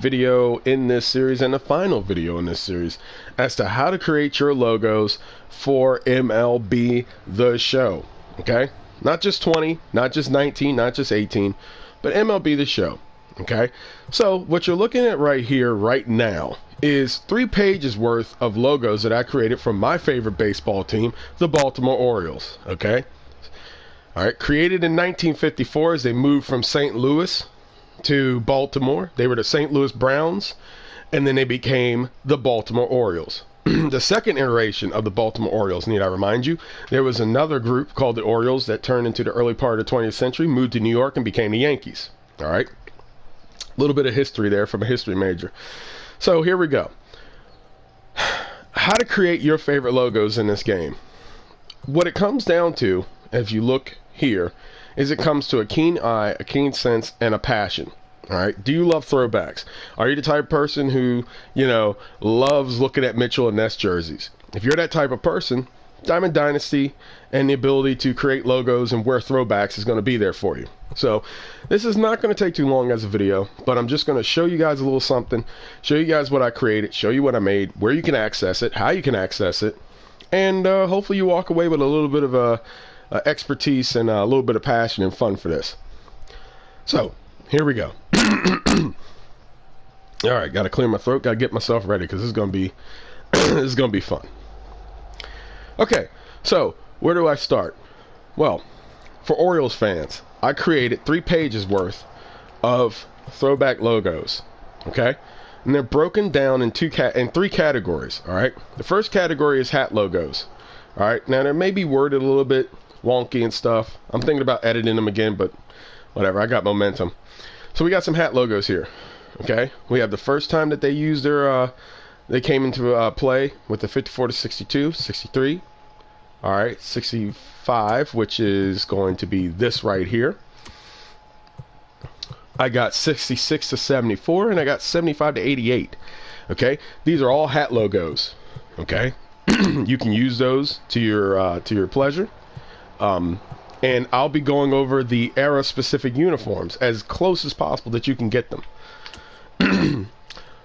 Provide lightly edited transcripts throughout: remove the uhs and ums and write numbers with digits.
Video in this series and the final video in this series as to how to create your logos for MLB The Show. Okay, not just 20, not just 19, not just 18, but MLB The Show. Okay, so what you're looking at right here right now is 3 pages worth of logos that I created from my favorite baseball team, the Baltimore Orioles. Okay, all right, created in 1954 as they moved from St. Louis to Baltimore. They were the St. Louis Browns, and then they became the Baltimore Orioles. The second iteration of the Baltimore Orioles, need I remind you, there was another group called the Orioles that turned into the early part of the 20th century, moved to New York, and became the Yankees. All right, a little bit of history there from a history major. So here we go. How to create your favorite logos in this game. What it comes down to, as you look here, is it comes to a keen eye, a keen sense, and a passion. All right. Do you love throwbacks? Are you the type of person who, loves looking at Mitchell and Ness jerseys? If you're that type of person, Diamond Dynasty and the ability to create logos and wear throwbacks is going to be there for you. So this is not going to take too long as a video, but I'm just going to show you guys a little something, show you guys what I created, show you what I made, where you can access it, how you can access it, and hopefully you walk away with a little bit of expertise and a little bit of passion and fun for this. So here we go. All right, got to clear my throat, got to get myself ready because this is going to be this is going to be fun. Okay, so where do I start? Well, for Orioles fans, I created 3 pages worth of throwback logos. Okay, and they're broken down in 3 categories. All right, the first category is hat logos. All right, now they may be worded a little bit wonky and stuff. I'm thinking about editing them again, but whatever, I got momentum. So we got some hat logos here. Okay, we have the first time that they used their they came into play with the 54 to 62, 63. All right, 65, which is going to be this right here. I got 66 to 74, and I got 75 to 88. Okay, these are all hat logos. Okay, you can use those to your pleasure. And I'll be going over the era-specific uniforms as close as possible that you can get them.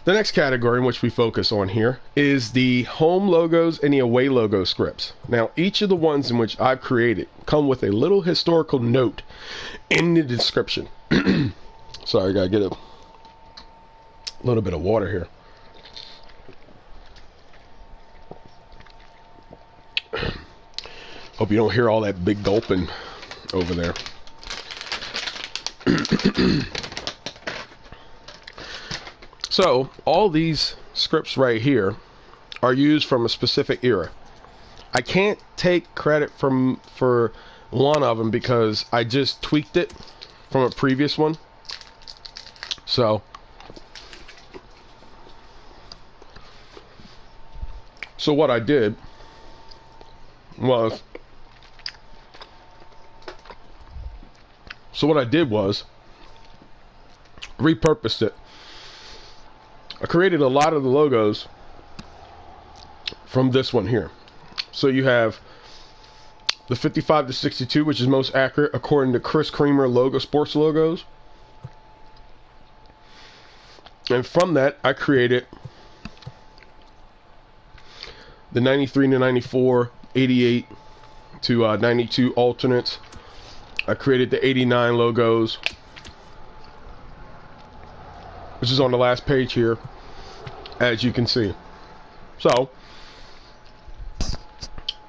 The next category in which we focus on here is the home logos and the away logo scripts. Now, each of the ones in which I've created come with a little historical note in the description. Sorry, I gotta get a little bit of water here. Hope you don't hear all that big gulping over there. So, all these scripts right here are used from a specific era. I can't take credit for one of them because I just tweaked it from a previous one. So what I did was repurposed it. I created a lot of the logos from this one here. So you have the 55 to 62, which is most accurate according to Chris Creamer sports logos. And from that, I created the 93 to 94, 88 to 92 alternates. I created the 89 logos, which is on the last page here, as you can see. So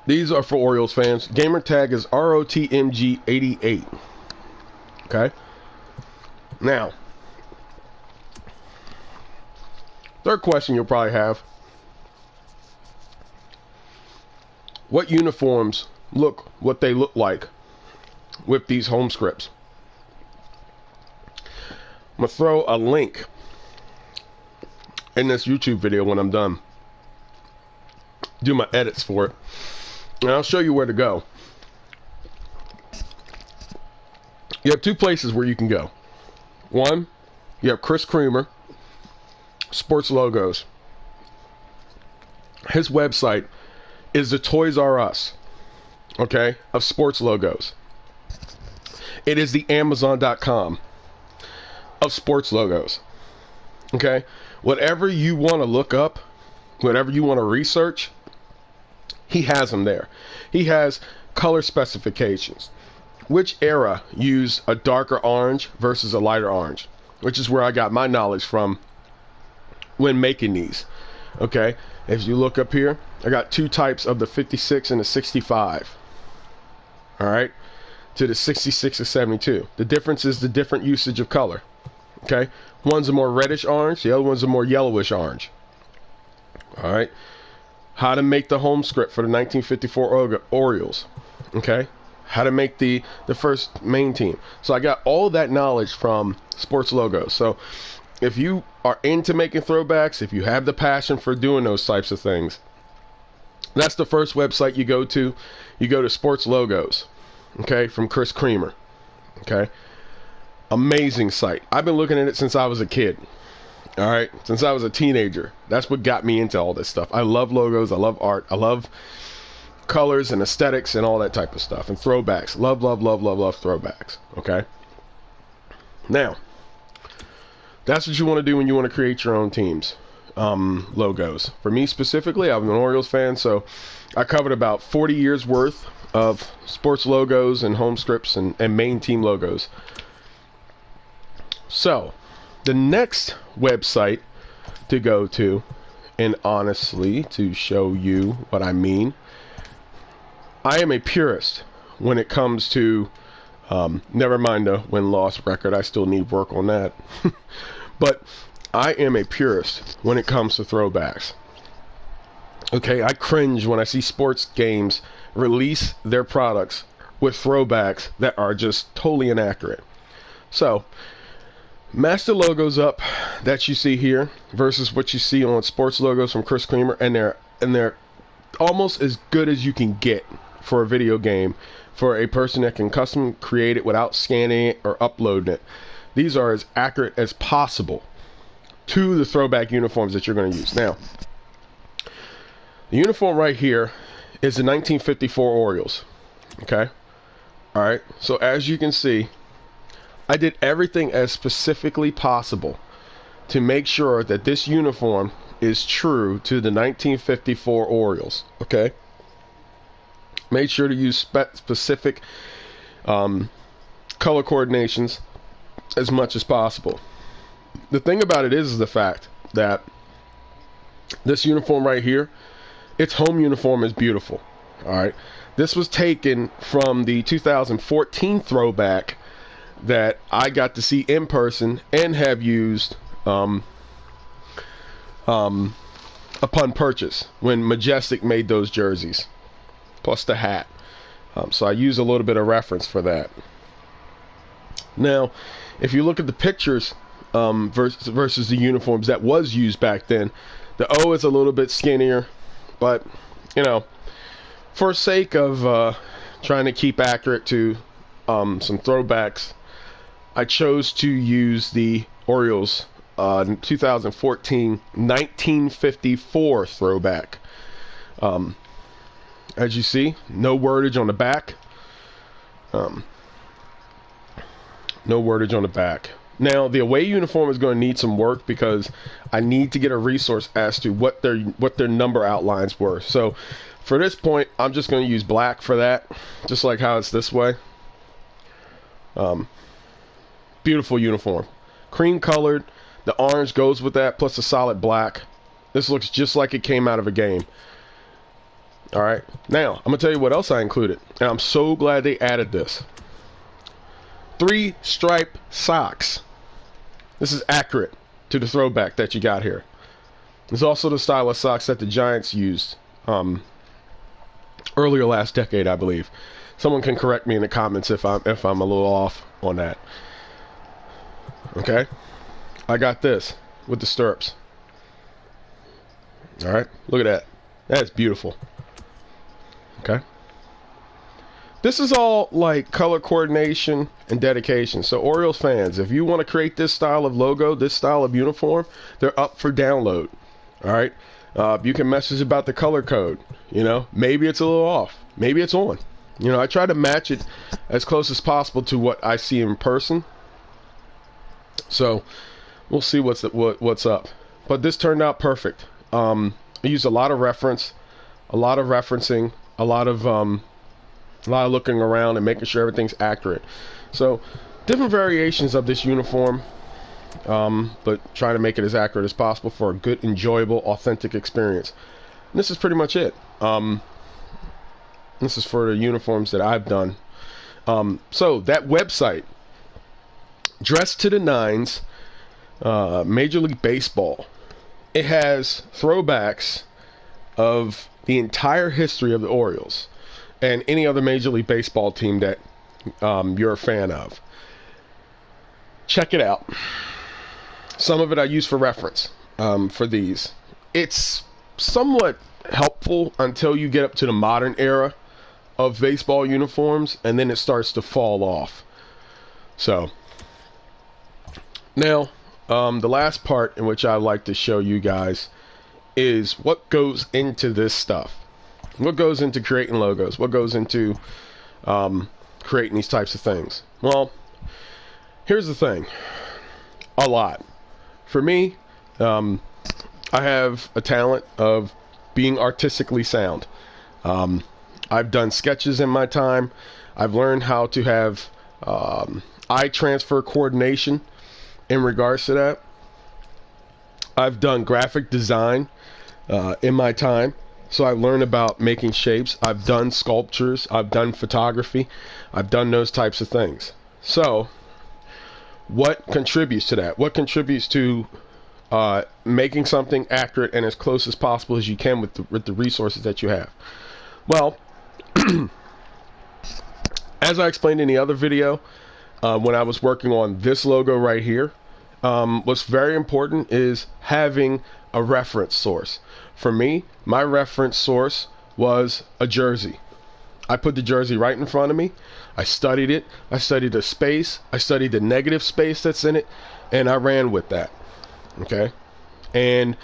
these are for Orioles fans. Gamer tag is ROTMG88. Okay. Now, third question you'll probably have: what uniforms what they look like with these home scripts? I'm gonna throw a link in this YouTube video when I'm done. Do my edits for it, and I'll show you where to go. You have 2 places where you can go. One, you have Chris Creamer sports logos. His website is the Toys R Us, okay, of sports logos. It is the Amazon.com of sports logos. Okay, whatever you want to look up, whatever you want to research, he has them there. He has color specifications. Which era used a darker orange versus a lighter orange, which is where I got my knowledge from when making these. Okay, if you look up here, I got two types of the 56 and the 65. All right, to the 66 and 72. The difference is the different usage of color. Okay, one's a more reddish orange, the other one's a more yellowish orange. All right, how to make the home script for the 1954 Orioles. Okay, how to make the first main team. So I got all that knowledge from Sports Logos. So if you are into making throwbacks, if you have the passion for doing those types of things, that's the first website you go to. You go to Sports Logos, okay, from Chris Creamer. Okay, amazing site. I've been looking at it since I was a kid. All right, since I was a teenager. That's what got me into all this stuff. I love logos. I love art. I love colors and aesthetics and all that type of stuff, and throwbacks. Love throwbacks. Okay, now that's what you want to do when you want to create your own teams. Logos. For me specifically, I'm an Orioles fan, so I covered about 40 years worth of sports logos and home scripts and main team logos. So the next website to go to, and honestly, to show you what I mean, I am a purist when it comes to never mind the win-loss record. I still need work on that. But I am a purist when it comes to throwbacks. Okay, I cringe when I see sports games release their products with throwbacks that are just totally inaccurate. So, match the logos up that you see here versus what you see on Sports Logos from Chris Creamer, and they're almost as good as you can get for a video game for a person that can custom create it without scanning it or uploading it. These are as accurate as possible to the throwback uniforms that you're going to use. Now, the uniform right here is the 1954 Orioles. Okay? Alright, so as you can see, I did everything as specifically possible to make sure that this uniform is true to the 1954 Orioles. Okay? Made sure to use specific color coordinations as much as possible. The thing about it is the fact that this uniform right here, its home uniform is beautiful. Alright, this was taken from the 2014 throwback that I got to see in person and have used upon purchase when Majestic made those jerseys, plus the hat. So I use a little bit of reference for that. Now, if you look at the pictures versus the uniforms that was used back then, the O is a little bit skinnier, but you know, for sake of trying to keep accurate to some throwbacks, I chose to use the Orioles 2014 1954 throwback. As you see, no wordage on the back. No wordage on the back. Now, the away uniform is going to need some work because I need to get a resource as to what their number outlines were. So, for this point, I'm just going to use black for that, just like how it's this way. Beautiful uniform. Cream colored. The orange goes with that, plus a solid black. This looks just like it came out of a game. Alright, now, I'm going to tell you what else I included. And I'm so glad they added this. 3 stripe socks. This is accurate to the throwback that you got here. It's also the style of socks that the Giants used earlier last decade, I believe. Someone can correct me in the comments if I'm a little off on that. Okay, I got this with the stirrups. All right, look at that. That's beautiful. Okay. This is all like color coordination and dedication. So Orioles fans, if you want to create this style of logo, this style of uniform, they're up for download. All right. You can message about the color code. You know, maybe it's a little off. Maybe it's on. You know, I try to match it as close as possible to what I see in person. So we'll see what's up. But this turned out perfect. I used a lot of referencing, a lot of looking around and making sure everything's accurate. So different variations of this uniform, but trying to make it as accurate as possible for a good, enjoyable, authentic experience. And this is pretty much it. This is for the uniforms that I've done. So that website, Dressed to the Nines, Major League Baseball, it has throwbacks of the entire history of the Orioles and any other Major League Baseball team that you're a fan of. Check it out. Some of it I use for reference for these. It's somewhat helpful until you get up to the modern era of baseball uniforms, and then it starts to fall off. So now the last part in which I like to show you guys is what goes into this stuff. What goes into creating logos? What goes into creating these types of things? Well, here's the thing. A lot. For me, I have a talent of being artistically sound. I've done sketches in my time. I've learned how to have eye transfer coordination in regards to that. I've done graphic design in my time, so I've learned about making shapes. I've done sculptures. I've done photography. I've done those types of things. So what contributes to that? What contributes to making something accurate and as close as possible as you can with the resources that you have? Well, as I explained in the other video, when I was working on this logo right here, what's very important is having a reference source. For me, my reference source was a jersey. I put the jersey right in front of me. I studied it. I studied the space. I studied the negative space that's in it, and I ran with that. Okay? And,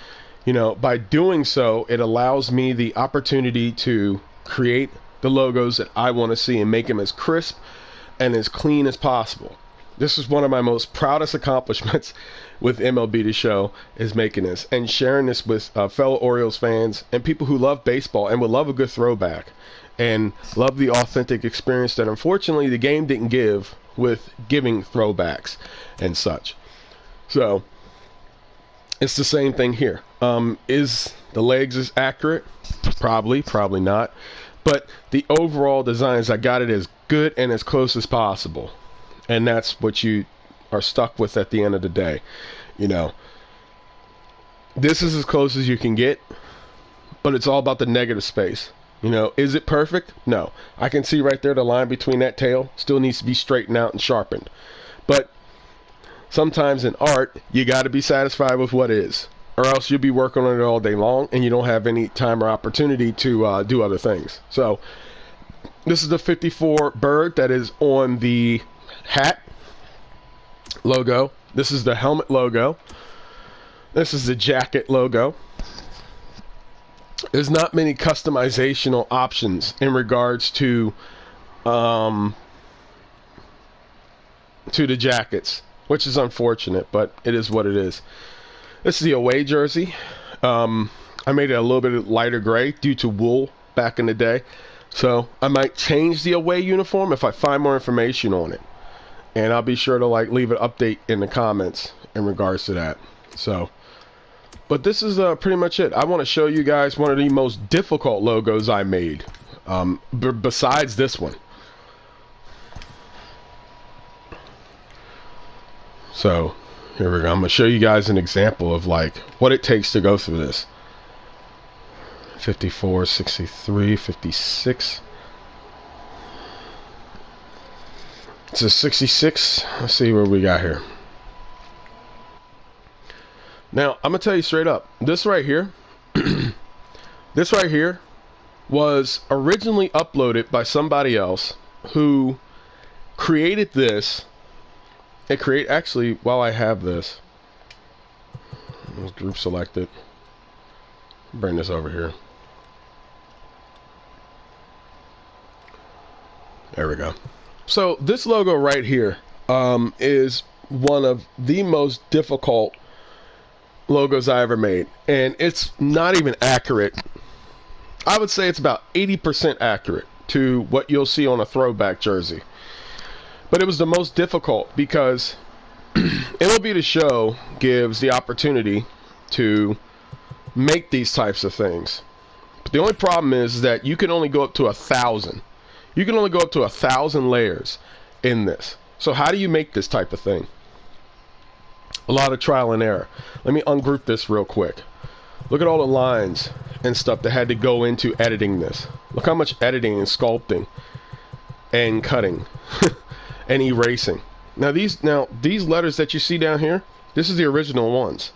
you know, by doing so, it allows me the opportunity to create the logos that I want to see and make them as crisp and as clean as possible. This is one of my most proudest accomplishments with MLB The Show, is making this and sharing this with fellow Orioles fans and people who love baseball and would love a good throwback and love the authentic experience that unfortunately the game didn't give with giving throwbacks and such. So it's the same thing here. Is the legs as accurate? Probably not. But the overall designs, I got it as good and as close as possible. And that's what you are stuck with at the end of the day. You know, this is as close as you can get, but it's all about the negative space. You know, is it perfect? No. I can see right there the line between that tail still needs to be straightened out and sharpened. But sometimes in art, you got to be satisfied with what is, or else you'll be working on it all day long and you don't have any time or opportunity to do other things. So this is the 54 bird that is on the hat logo. This is the helmet logo. This is the jacket logo. There's not many customizational options in regards to the jackets, which is unfortunate, but it is what it is. This is the away jersey. I made it a little bit lighter gray due to wool back in the day. So I might change the away uniform if I find more information on it. And I'll be sure to leave an update in the comments in regards to that. So, but this is pretty much it. I want to show you guys one of the most difficult logos I made, besides this one. So here we go. I'm going to show you guys an example of what it takes to go through this. 54, 63, 56. It's a 66. Let's see what we got here. Now, I'm going to tell you straight up. This right here, this right here was originally uploaded by somebody else who created this. Actually, while I have this, let's group select it. Bring this over here. There we go. So this logo right here is one of the most difficult logos I ever made, and it's not even accurate. I would say it's about 80% accurate to what you'll see on a throwback jersey. But it was the most difficult because MLB The Show gives the opportunity to make these types of things. But the only problem is that you can only go up to 1,000. You can only go up to 1,000 layers in this. So how do you make this type of thing? A lot of trial and error. Let me ungroup this real quick. Look at all the lines and stuff that had to go into editing this. Look how much editing and sculpting and cutting and erasing. Now these letters that you see down here, this is the original ones.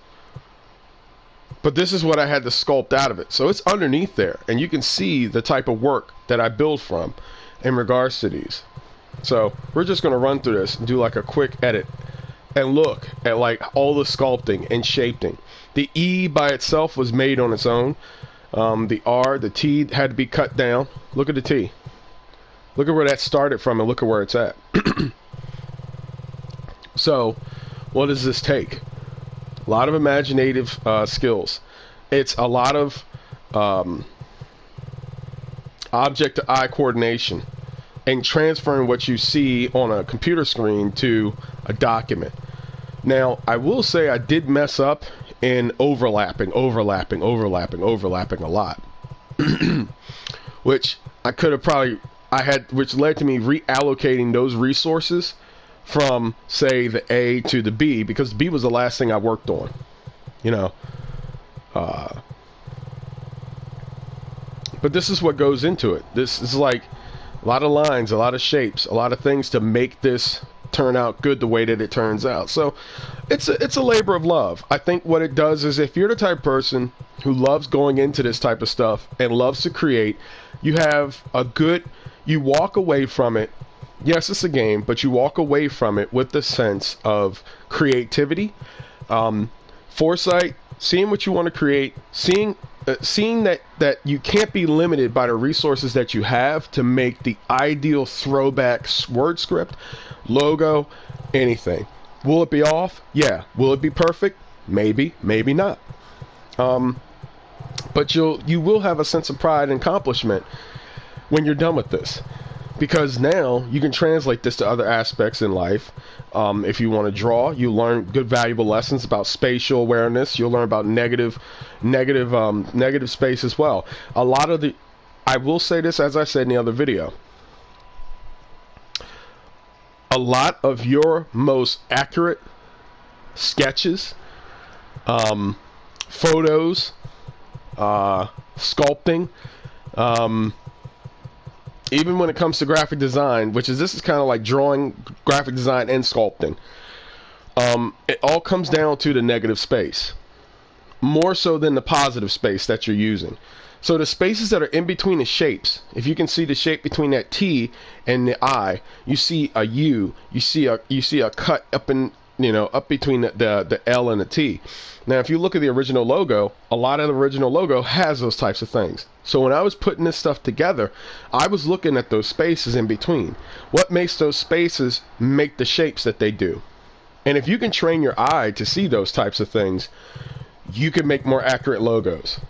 But this is what I had to sculpt out of it. So it's underneath there, and you can see the type of work that I build from in regards to these. So we're just going to run through this and do like a quick edit and look at like all the sculpting and shaping. The E by itself was made on its own. The R, the T had to be cut down. Look at the T. Look at where that started from and look at where it's at. So what does this take? A lot of imaginative skills. It's a lot of object to eye coordination and transferring what you see on a computer screen to a document. Now, I will say I did mess up in overlapping a lot. Which I could have which led to me reallocating those resources from, say, the A to the B, because the B was the last thing I worked on. You know. But this is what goes into it. This is like a lot of lines, a lot of shapes, a lot of things to make this turn out good the way that it turns out. So it's a labor of love. I think what it does is, if you're the type of person who loves going into this type of stuff and loves to create, you walk away from it. Yes, it's a game, but you walk away from it with the sense of creativity, foresight, seeing what you want to create, seeing that you can't be limited by the resources that you have to make the ideal throwback word script, logo, anything. Will it be off? Yeah. Will it be perfect? Maybe, maybe not. But you will have a sense of pride and accomplishment when you're done with this, because now you can translate this to other aspects in life. If you want to draw, you learn good, valuable lessons about spatial awareness. You'll learn about negative space as well. I will say this, as I said in the other video, a lot of your most accurate sketches, photos, sculpting, even when it comes to graphic design, this is kind of like drawing, graphic design, and sculpting. It all comes down to the negative space, more so than the positive space that you're using. So the spaces that are in between the shapes, if you can see the shape between that T and the I, you see a U, you see a cut up between the L and the T. Now, if you look at the original logo, a lot of the original logo has those types of things. So when I was putting this stuff together, I was looking at those spaces in between. What makes those spaces make the shapes that they do? And if you can train your eye to see those types of things, you can make more accurate logos.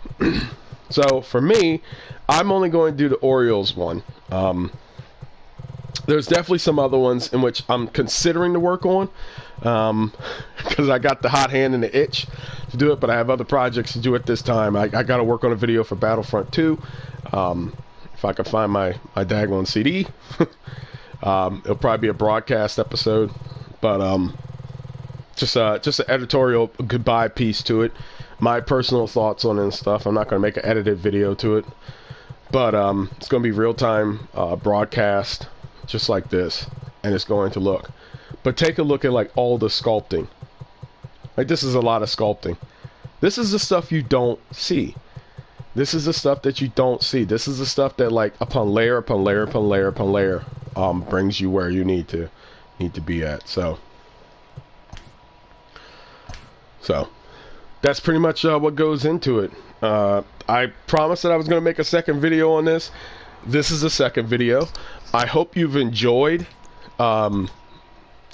So for me, I'm only going to do the Orioles one. There's definitely some other ones in which I'm considering to work on, because I got the hot hand and the itch to do it, but I have other projects to do at this time. I got to work on a video for Battlefront 2. If I can find my daggone CD. It'll probably be a broadcast episode, but just an editorial goodbye piece to it. My personal thoughts on it and stuff. I'm not going to make an edited video to it, but it's going to be real-time broadcast, just like this, and it's going to look. But take a look at like all the sculpting. Like, this is a lot of sculpting. This is the stuff you don't see. This is the stuff that you don't see. This is the stuff that, like, upon layer upon layer upon layer upon layer, brings you where you need to be at. So that's pretty much what goes into it. I promised that I was going to make a second video on this. This is the second video. I hope you've enjoyed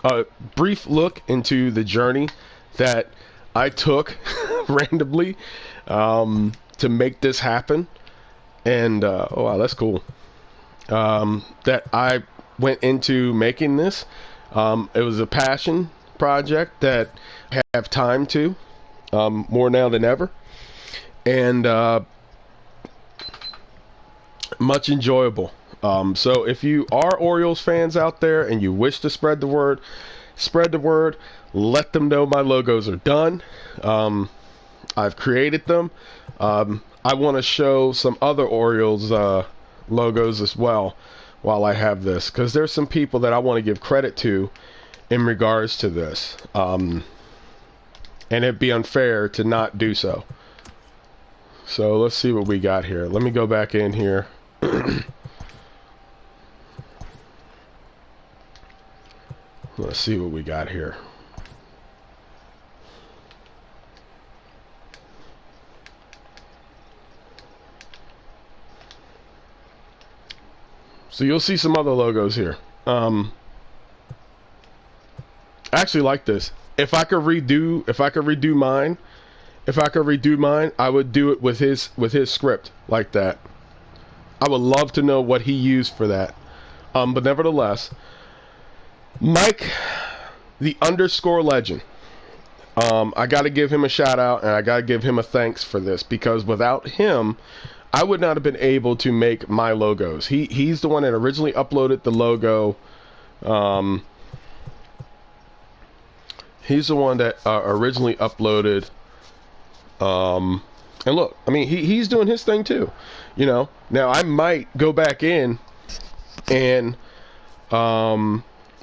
a brief look into the journey that I took randomly to make this happen. And oh wow, that's cool. That I went into making this. It was a passion project that I have time to, more now than ever, and much enjoyable. So if you are Orioles fans out there and you wish to spread the word, let them know my logos are done. I've created them. I want to show some other Orioles logos as well while I have this, because there's some people that I want to give credit to in regards to this, and it'd be unfair to not do so. So let's see what we got here. Let me go back in here. Let's see what we got here. So you'll see some other logos here. I actually like this. If I could redo mine, I would do it with his script like that. I would love to know what he used for that. But nevertheless, Mike, the underscore legend. I got to give him a shout out, and I got to give him a thanks for this, because without him, I would not have been able to make my logos. He's the one that originally uploaded the logo. He's the one that originally uploaded. And look, I mean, he's doing his thing too. You know, now I might go back in and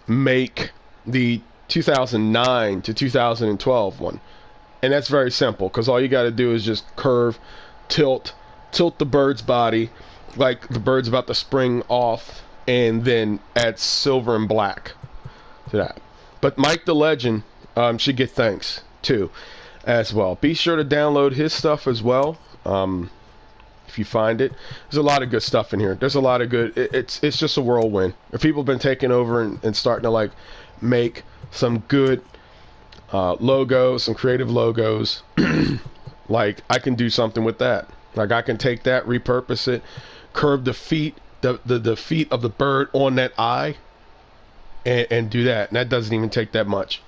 make the 2009 to 2012 one, and that's very simple, because all you got to do is just curve, tilt the bird's body like the bird's about to spring off, and then add silver and black to that. But Mike the Legend should get thanks too as well. Be sure to download his stuff as well. If you find it, there's a lot of good stuff in here. There's a lot of good, it's just a whirlwind. If people have been taking over and starting to like make some good logos, some creative logos, like I can do something with that. Like I can take that, repurpose it, curve the feet, the feet of the bird on that eye, and do that. And that doesn't even take that much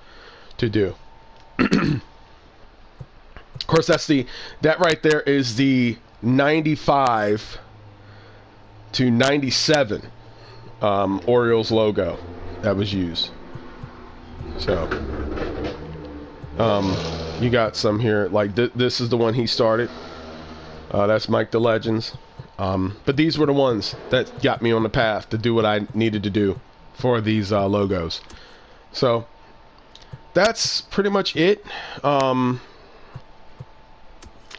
to do. Of course, that right there is the 95 to 97 Orioles logo that was used. So you got some here, like this is the one he started. That's Mike the Legends. But these were the ones that got me on the path to do what I needed to do for these logos. So that's pretty much it.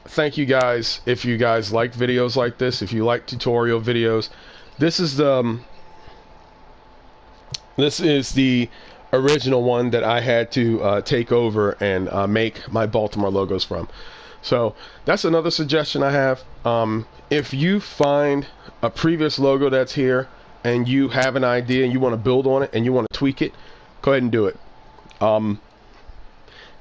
Thank you guys. If you guys like videos like this, if you like tutorial videos, this is the original one that I had to take over and make my Baltimore logos from. So that's another suggestion I have. If you find a previous logo that's here and you have an idea and you want to build on it and you want to tweak it, go ahead and do it.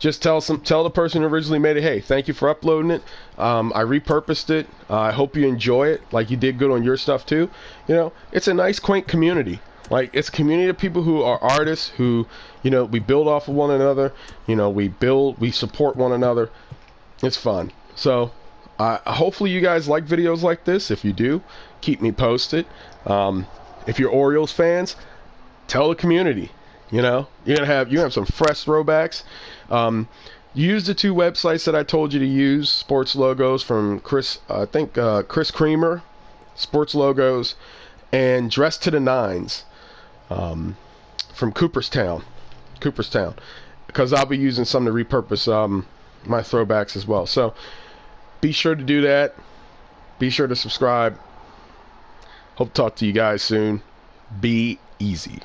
Just tell the person who originally made it, hey, thank you for uploading it. I repurposed it. I hope you enjoy it, like you did good on your stuff too. You know, it's a nice, quaint community. Like, it's a community of people who are artists, who, you know, we build off of one another. You know, we support one another. It's fun. So hopefully you guys like videos like this. If you do, keep me posted. If you're Orioles fans, tell the community. You know, you have some fresh throwbacks. Use the two websites that I told you to use. Sports logos from Chris Creamer, sports logos, and Dress to the Nines from Cooperstown, because I'll be using some to repurpose my throwbacks as well. So be sure to do that. Be sure to subscribe. Hope to talk to you guys soon. Be easy.